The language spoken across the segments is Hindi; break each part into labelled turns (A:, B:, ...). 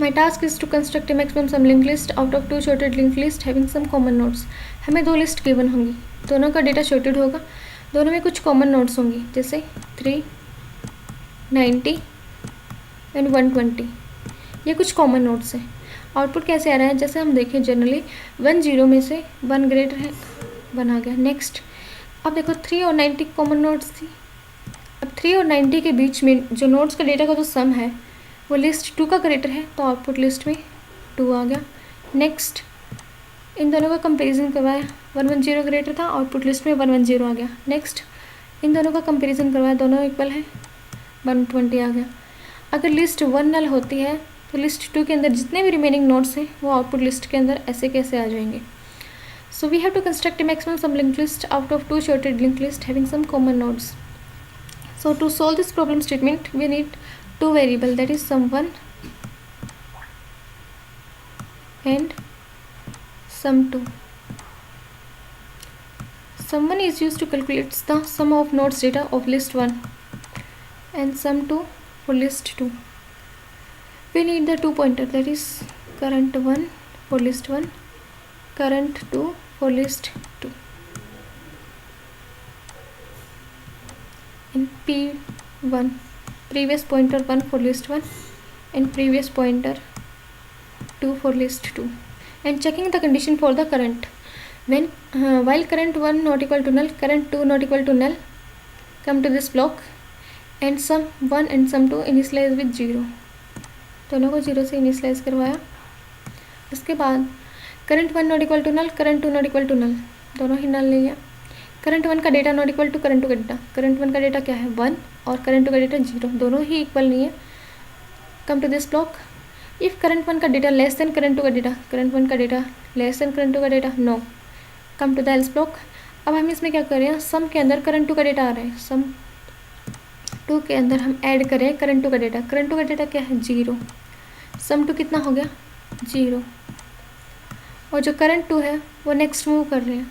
A: My task is to construct a maximum sum link list out of 2 sorted link list having some common nodes. हमें 2 लिस्ट गिवन होंगी, दोनों का डेटा शॉर्टेड होगा, दोनों में कुछ कॉमन नोड्स होंगी, जैसे 390 एंड 120, ये कुछ कॉमन नोड्स हैं। आउटपुट कैसे आ रहा है, जैसे हम देखें जनरली 10 में से 1 ग्रेटर है, 1 आ गया। नेक्स्ट अब देखो 3 और 90 कॉमन नोड्स थी। अब 3 और 90 के बीच में जो नोड्स का डेटा का जो सम है वो लिस्ट 2 का ग्रेटर है, तो आउटपुट लिस्ट में 2 आ गया। नेक्स्ट इन दोनों का कंपैरिजन करवाया, 110 ग्रेटर था, आउटपुट लिस्ट में 110 आ गया। नेक्स्ट इन दोनों का कंपैरिजन करवाया, दोनों इक्वल है, 120 आ गया। अगर लिस्ट 1 नल होती है तो लिस्ट 2 के अंदर जितने भी रिमेनिंग नोड्स हैं वो आउटपुट लिस्ट के अंदर ऐसे कैसे आ जाएंगे। So we have to construct a maximum sum link list out of 2 sorted link list having some common nodes. So to solve this problem statement we need 2 variable, that is sum1 and sum2. Sum1 is used to calculate the sum of nodes data of list 1 and sum2 for list 2. We need the 2 pointer, that is current 1 for list 1, current 2 for list 2, and P1 previous pointer 1 for list 1 and previous pointer 2 for list 2, and checking the condition for the current. When while current 1 not equal to null, current 2 not equal to null, come to this block and sum 1 and sum 2 initialize with 0, दोनों को 0 से इनिशलाइज करवाया। इसके बाद current 1 not equal to null, current 2 not equal to null, दोनों ही नल नहीं है। करंट 1 का data not equal to current 2 का डेटा, करंट 1 का डेटा क्या है 1 और करंट 2 का डेटा 0, दोनों ही इक्वल नहीं है। Come to this block, if current 1 का डेटा लेस देन करंट 2 का डेटा, करंट 1 का डेटा लेस देन करंट 2 का data, no. Come to the else block. अब हम इसमें क्या कर रहे हैं, सम के अंदर करंट 2 का डेटा आ रहा है, सम 2 के अंदर हम ऐड कर रहे हैं करंट 2 का डेटा, करंट 2 का डेटा क्या है 0, सम 2 कितना हो गया 0, और जो करंट 2 है वो नेक्स्ट मूव कर रहे हैं,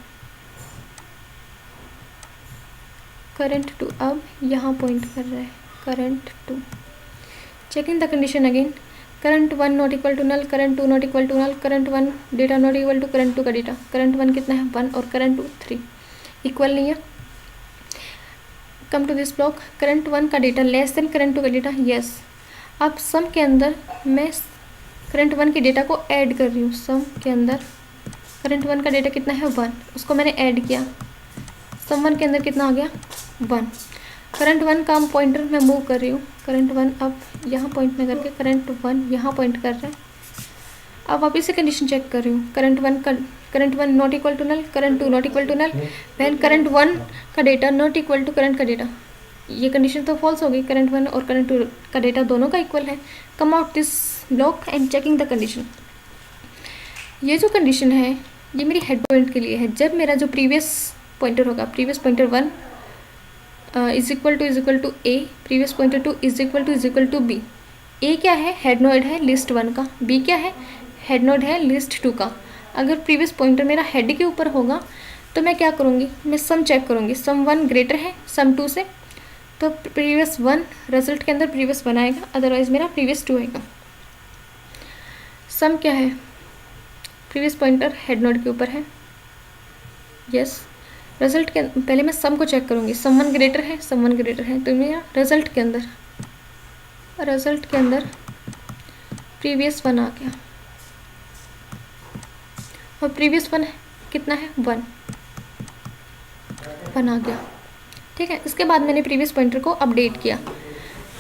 A: करंट 2 अब यहाँ पॉइंट कर रहा है, current 2। Checking the condition again, current 1 not equal to null, current 2 not equal to null, current 1 data not equal to current 2 का डेटा, करंट 1 कितना है 1 और करंट 2 3, इक्वल नहीं है। Come to this block, current 1 का डेटा लेस देन करंट 2 का डेटा, यस। अब सम के अंदर मैं करंट 1 के डेटा को ऐड कर रही हूँ, सम के अंदर करंट 1 का डेटा कितना है 1, उसको मैंने ऐड किया, सम 1 के अंदर कितना हो गया 1। करंट 1 का पॉइंटर मैं मूव कर रही हूँ, करंट 1 अब यहाँ पॉइंट में करके करंट 1 यहाँ पॉइंट कर रहा है। अब वापिस से कंडीशन चेक कर रही हूँ, current 1 not equal to null, current 2 not equal to null, when current 1 का data not equal to current का डेटा, ये कंडीशन तो फॉल्स होगी, करंट 1 और करंट 2 का डेटा दोनों का इक्वल है। Come out this block and checking the condition. ये जो कंडीशन है ये मेरी हेड पॉइंट के लिए है, जब मेरा जो प्रीवियस पॉइंटर होगा, previous pointer 1 is equal to A, previous pointer 2 is equal to B. A क्या है, हेड नोड है लिस्ट 1 का, बी क्या है, हेड नोड है लिस्ट 2 का। अगर प्रीवियस पॉइंटर मेरा हेड के ऊपर होगा तो मैं क्या करूँगी, मैं सम चेक करूँगी, सम 1 ग्रेटर है सम 2 से, तो प्रीवियस 1 रिजल्ट के अंदर प्रीवियस 1 आएगा, अदरवाइज मेरा प्रीवियस 2 आएगा। सम क्या है, प्रीवियस पॉइंटर हेड नोड के ऊपर है, यस। रिजल्ट के पहले मैं सम को चेक करूँगी, सम 1 ग्रेटर है, सम 1 ग्रेटर है, तो मेरा रिजल्ट के अंदर प्रीवियस 1 आ गया, और प्रीवियस 1 कितना है 1 आ गया, ठीक है। इसके बाद मैंने प्रीवियस पॉइंटर को अपडेट किया,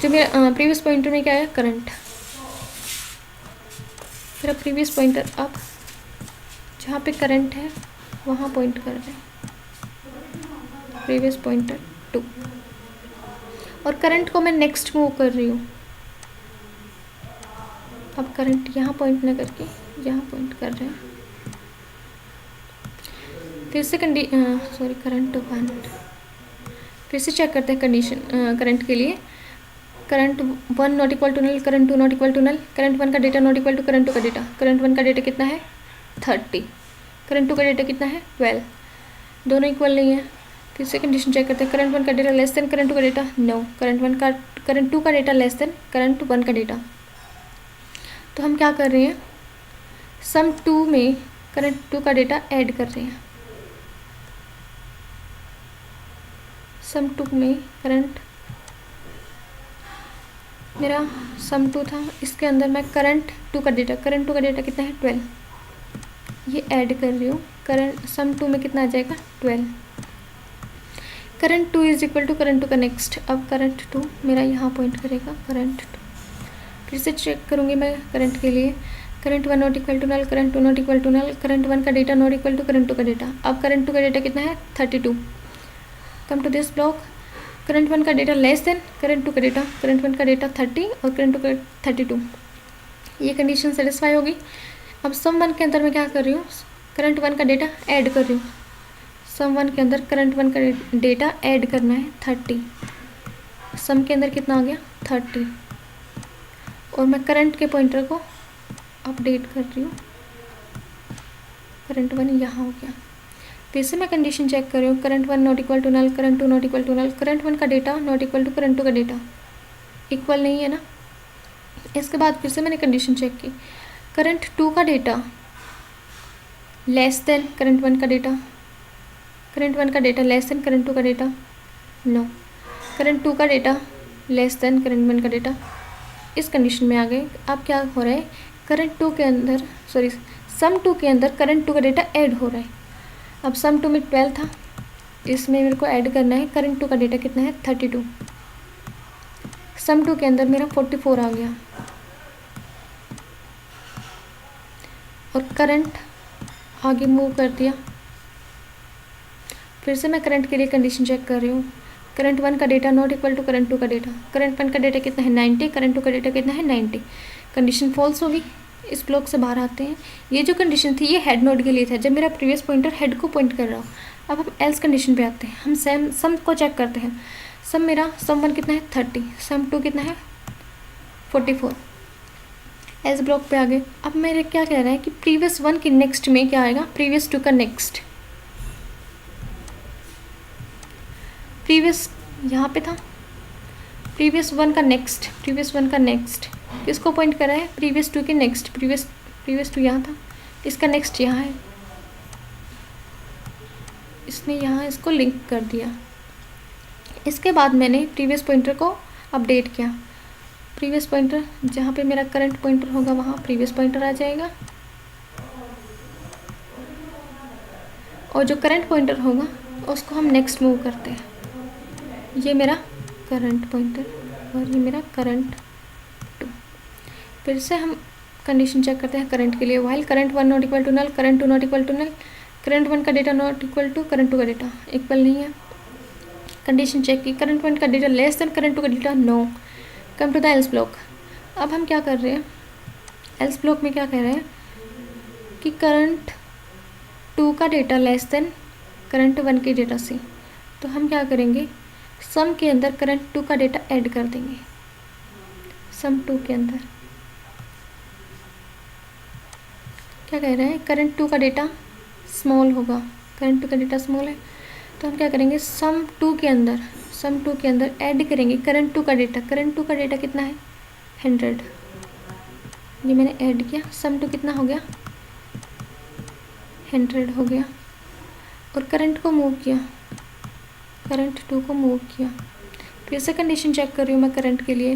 A: जो मेरा प्रीवियस पॉइंटर में क्या है करंट, मेरा प्रीवियस पॉइंटर अब जहाँ पे करंट है वहाँ पॉइंट कर रहे हैं, प्रीवियस पॉइंटर 2, और करंट को मैं नेक्स्ट मूव कर रही हूँ। अब करंट यहाँ पॉइंट न करके यहाँ पॉइंट कर रहे हैं, फिर से करंट 1, फिर से चेक करते हैं कंडीशन करंट के लिए। Current 1 not equal to null, current 2 not equal to null, current 1 का data not equal to current 2 का डेटा, करंट 1 का डेटा कितना है 30, करंट 2 का डेटा कितना है 12, दोनों इक्वल नहीं है। फिर से कंडीशन चेक करते हैं, करंट 1 का डेटा लेस देन करंट 2 का डेटा, नो, करंट 2 का डेटा लेस देन करंट 1 का डेटा। तो हम क्या कर रहे हैं, सम 2 में करंट 2 का डेटा ऐड कर रहे हैं। सम 2 में करंट, मेरा सम 2 था, इसके अंदर मैं करंट 2 का डेटा कितना है 12, ये ऐड कर रही हूँ। करंट सम 2 में कितना आ जाएगा 12। Current 2 is equal to current 2 का नेक्स्ट। अब करंट 2 मेरा यहाँ पॉइंट करेगा, करंट 2 फिर से चेक करूँगी मैं करंट के लिए। Current 1 not equal to null, current 2 not equal to null, current 1 का data not equal to current 2 का डेटा। अब करंट 2 का डेटा कितना है 32। Come to this block, current 1 का डेटा लेस देन करंट 2 का डेटा, करंट 1 का डेटा 30 और करंट 2 का 32। ये कंडीशन सेटिस्फाई होगी। अब सम 1 के अंदर मैं क्या कर रही हूँ, करंट 1 का डेटा ऐड कर रही हूँ। सम 1 के अंदर करंट 1 का डेटा ऐड करना है 30। सम के अंदर कितना आ गया 30, और मैं करंट के पॉइंटर को अपडेट कर रही हूँ। करंट 1 यहाँ हो गया। फिर से मैं कंडीशन चेक कर रही हूँ, current 1 not equal to null, current 2 not equal to null, current 1 का data not equal to current 2 का डेटा, इक्वल नहीं है ना। इसके बाद फिर से मैंने कंडीशन चेक की, करंट 2 का डेटा लेस देन करंट 1 का डेटा, करंट 1 का डेटा लेस देन करंट 2 का डेटा, नो, करंट 2 का डेटा लेस देन करंट 1 का डेटा। इस कंडीशन में आ गए। अब क्या हो रहा है, करंट 2 के अंदर सम 2 के अंदर करंट 2 का डेटा ऐड हो रहा है। अब सम 2 में 12 था, इसमें मेरे को ऐड करना है करंट 2 का डेटा कितना है 32। सम 2 के अंदर मेरा 44 आ गया, और करंट आगे मूव कर दिया। फिर से मैं करंट के लिए कंडीशन चेक कर रही हूँ, करंट 1 का data not equal to current 2 का डेटा, करंट 1 का डेटा कितना है 90, करंट 2 का डेटा कितना है 90। कंडीशन फॉल्स होगी। इस ब्लॉक से बाहर आते हैं। ये जो कंडीशन थी ये हेड नोड के लिए था, जब मेरा प्रीवियस पॉइंटर हेड को पॉइंट कर रहा हो। अब हम एल्स कंडीशन पे आते हैं, हम सम को चेक करते हैं। सम मेरा सम 1 कितना है 30, सम 2 कितना है 44। एल्स ब्लॉक पे आ गए। अब मेरे क्या कह रहा है कि प्रीवियस 1 के नेक्स्ट में क्या आएगा, प्रीवियस 2 का नेक्स्ट, प्रीवियस यहाँ पे था प्रीवियस 1 का नेक्स्ट, प्रीवियस 1 का नेक्स्ट किसको पॉइंट कर रहा है, प्रीवियस 2 के नेक्स्ट। प्रीवियस 2 यहाँ था, इसका नेक्स्ट यहाँ है, इसने यहाँ इसको लिंक कर दिया। इसके बाद मैंने प्रीवियस पॉइंटर को अपडेट किया। प्रीवियस पॉइंटर जहाँ पे मेरा करंट पॉइंटर होगा वहाँ प्रीवियस पॉइंटर आ जाएगा, और जो करंट पॉइंटर होगा उसको हम नेक्स्ट मूव करते हैं। ये मेरा करंट पॉइंटर और ये मेरा करंट 2। फिर से हम कंडीशन चेक करते हैं करंट के लिए। While current 1 not equal to null, current 2 not equal to null, current 1 का data not equal to current 2 का डेटा, इक्वल नहीं है। कंडीशन चेक की, करंट 1 का डेटा लेस देन करंट 2 का data, no. Come to the else block. अब हम क्या कर रहे हैं, एल्स ब्लॉक में क्या कह रहे हैं कि करंट 2 का डेटा लेस देन करंट 1 के डेटा से। तो हम क्या करेंगे, सम के अंदर करंट 2 का डेटा ऐड कर देंगे। सम 2 के अंदर क्या कह रहे हैं, करंट 2 का डेटा स्मॉल होगा, करंट 2 का डेटा स्मॉल है, तो हम क्या करेंगे, सम 2 के अंदर ऐड करेंगे करंट 2 का डेटा। करंट 2 का डेटा कितना है 100, ये मैंने ऐड किया। सम 2 कितना हो गया 100 हो गया, और करंट को मूव किया, करंट 2 को मूव किया। फिर से कंडीशन चेक कर रही हूँ मैं करंट के लिए।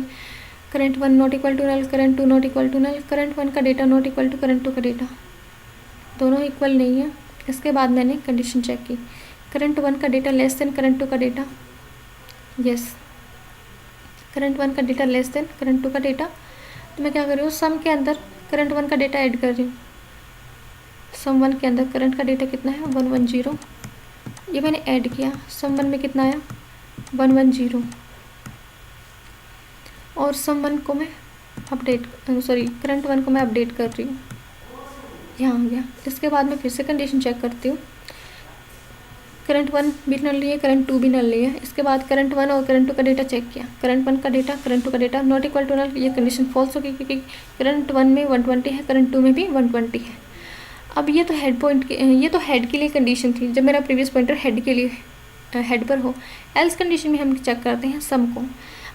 A: Current 1 not equal to null, current 2 not equal to null, current 1 का data not equal to current 2 का डेटा, दोनों इक्वल नहीं है। इसके बाद मैंने कंडीशन चेक की, करंट 1 का डेटा लेस देन करंट 2 का डेटा, यस, करंट 1 का डेटा लेस देन करंट 2 का डेटा। तो मैं क्या कर रही हूँ, सम के अंदर करंट 1 का डेटा ऐड कर रही हूँ। सम 1 के अंदर करंट का डेटा कितना है 110, ये मैंने ऐड किया। सम 1 में कितना आया 110, और सम 1 को मैं करंट 1 को मैं अपडेट कर रही हूँ, यहाँ आ गया। इसके बाद मैं फिर से कंडीशन चेक करती हूँ, करंट 1 भी नल लिए, करंट 2 भी नल लिए। इसके बाद करंट 1 और करंट 2 का डेटा चेक किया, करंट 1 का डेटा करंट 2 का data not equal to null, ये कंडीशन फॉल्स होगी क्योंकि करंट 1 में 120 है, करंट 2 में भी 120 है। अब ये तो हेड के लिए कंडीशन थी, जब मेरा प्रीवियस पॉइंटर हेड के लिए हेड पर हो। एल्स कंडीशन में हम चेक करते हैं सम को।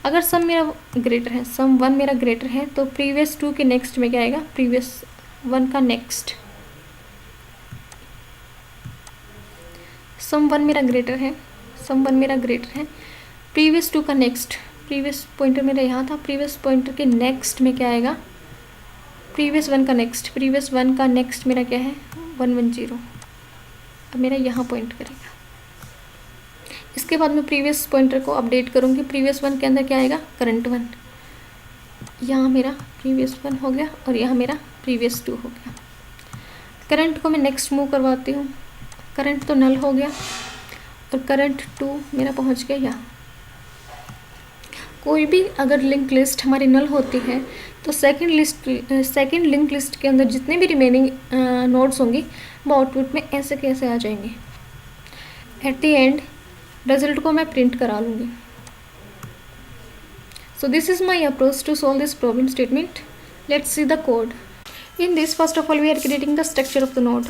A: अगर सम मेरा ग्रेटर है, सम 1 मेरा ग्रेटर है, तो प्रीवियस 2 के नेक्स्ट में क्या आएगा, प्रीवियस 1 का नेक्स्ट। सम 1 मेरा ग्रेटर है, सम 1 मेरा ग्रेटर है, प्रीवियस 2 का नेक्स्ट, प्रीवियस पॉइंटर मेरा यहाँ था, प्रीवियस पॉइंटर के नेक्स्ट में क्या आएगा, प्रीवियस 1 का नेक्स्ट, प्रीवियस 1 का नेक्स्ट मेरा क्या है 110। अब मेरा यहाँ पॉइंट करेगा। इसके बाद मैं प्रीवियस पॉइंटर को अपडेट करूँगी। प्रीवियस 1 के अंदर क्या आएगा, करंट 1, यहाँ मेरा प्रीवियस 1 हो गया और यहाँ मेरा प्रीवियस 2 हो गया। करंट को मैं नेक्स्ट मूव करवाती हूँ। करंट तो नल हो गया और करंट 2 मेरा पहुँच गया यहाँ। कोई भी अगर लिंक लिस्ट हमारी नल होती है तो सेकंड लिंक लिस्ट के अंदर जितने भी रिमेनिंग नोड्स होंगी वो आउटपुट में ऐसे कैसे आ जाएंगे। एट द एंड रिजल्ट को मैं प्रिंट करा लूँगी। So this is my approach to solve this problem statement. Let's see the code. In this, first of all, we are creating the structure of the node.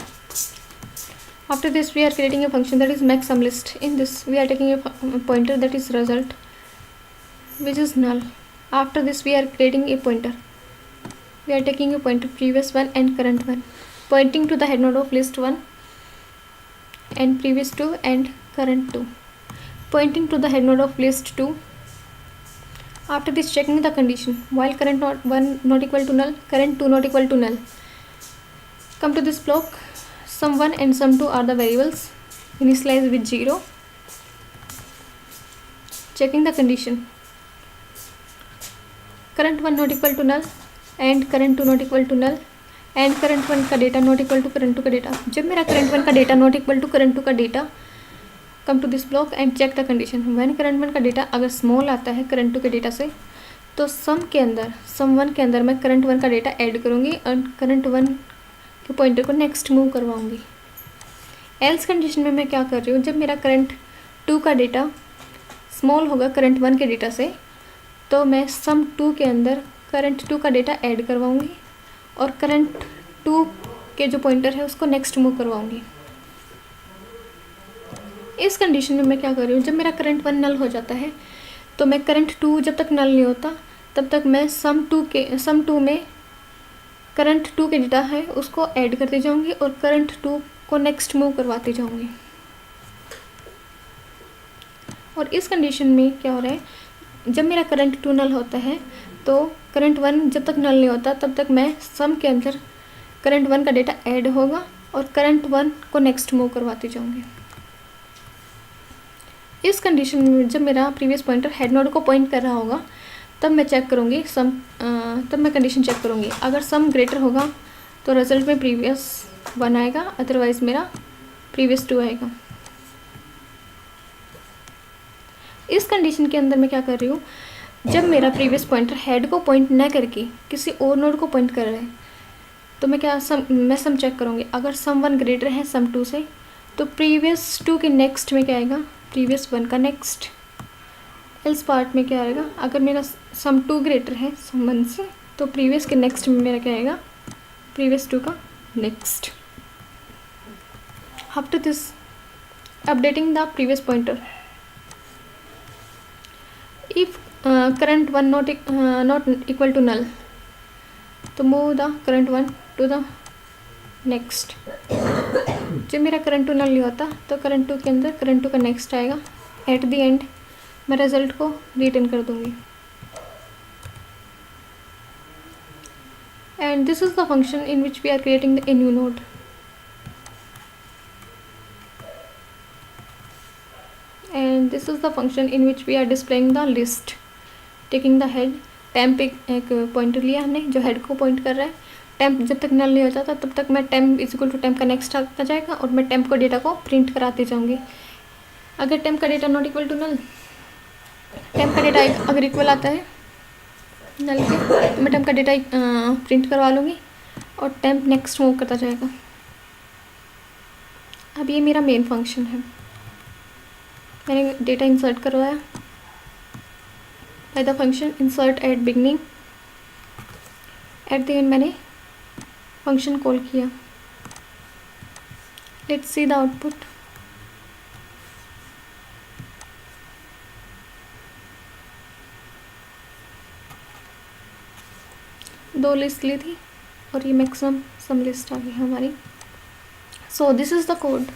A: After this, we are creating a function that is maxSumList. In this, we are taking a pointer that is result, which is null. After this, we are creating a pointer. We are taking a pointer previous 1 and current 1, pointing to the head node of list 1 and previous 2 and current 2, pointing to the head node of list 2. After this, checking the condition while current node 1 not equal to null, current 2 not equal to null. Come to this block. Sum 1 and sum 2 are the variables. Initialize with 0. Checking the condition. Current 1 not equal to null and current 2 not equal to null and current 1 का data not equal to current 2 का डेटा। जब मेरा करंट 1 का data not equal to current 2 का data, come to this block and check the condition. When current 1 का डेटा अगर स्मॉल आता है करंट 2 के डेटा से, तो सम 1 के अंदर मैं करंट 1 का डेटा ऐड करूँगी और करंट 1 के पॉइंटर को नेक्स्ट मूव करवाऊँगी। एल्स कंडीशन में मैं क्या कर रही हूँ, जब मेरा करंट 2 का डेटा स्मॉल होगा करंट 1 के डेटा से, तो मैं सम 2 के अंदर करंट 2 का डेटा ऐड करवाऊँगी और करंट 2 के जो पॉइंटर है उसको नेक्स्ट मूव करवाऊँगी। इस कंडीशन में मैं क्या कर रही हूँ, जब मेरा करंट 1 नल हो जाता है तो मैं करंट 2 जब तक नल नहीं होता तब तक मैं सम 2 में करंट 2 के डेटा है उसको ऐड करती जाऊँगी और करंट 2 को नेक्स्ट मूव करवाती जाऊँगी। और इस कंडीशन में क्या हो रहा है, जब मेरा करंट 2 नल होता है तो करंट 1 जब तक नल नहीं होता तब तक मैं सम के अंदर करंट 1 का डेटा ऐड होगा और करंट 1 को नेक्स्ट मूव करवाती जाऊँगी। इस कंडीशन में जब मेरा प्रीवियस पॉइंटर हेड नोड को पॉइंट कर रहा होगा तब मैं चेक करूँगी तब मैं कंडीशन चेक करूँगी। अगर सम ग्रेटर होगा तो रिजल्ट में प्रीवियस 1 आएगा, अदरवाइज़ मेरा प्रीवियस 2 आएगा। इस कंडीशन के अंदर मैं क्या कर रही हूँ, जब मेरा प्रीवियस पॉइंटर हेड को पॉइंट न करके किसी और नोड को पॉइंट कर रहा है तो मैं सम चेक करूँगी। अगर सम 1 ग्रेटर है सम 2 से, तो प्रीवियस 2 के नेक्स्ट में क्या आएगा, प्रीवियस 1 का नेक्स्ट। एल्स पार्ट में क्या आएगा, अगर मेरा सम 2 ग्रेटर है सम 1 से, तो प्रीवियस के नेक्स्ट में मेरा क्या आएगा, प्रीवियस 2 का next. After this updating the previous pointer. If current 1 not equal to null, तो move the current 1 to the next। जब मेरा करंट 2 नल नहीं होता तो करंट 2 के अंदर करंट 2 का नेक्स्ट आएगा। एट द एंड मैं रिजल्ट को रिटर्न कर दूंगी। And this is the function in which we are creating a new node। And this is the function in which we are displaying the list, taking the head। Temp एक पॉइंटर लिया हमने जो हेड को पॉइंट कर रहा है। टेम्प जब तक नल नहीं हो जाता तब तक मैं temp is equal to temp का नेक्स्ट आता जाएगा और मैं टेम्प को डेटा को प्रिंट कराती जाऊँगी। अगर टेम्प का data not equal to null, temp का डेटा अगर इक्वल आता है नल के, तो मैं टेम्प का डेटा प्रिंट करवा लूँगी और टेम्प नेक्स्ट मूव करता जाएगा। अब ये मेरा मेन फंक्शन है। मैंने डेटा इंसर्ट करवाया by the function insert at beginning. At the end मैंने फंक्शन कॉल किया। Let's see the output. 2 list ली थी और ये मैक्सिमम सम लिस्ट आ गई हमारी। So this is the code.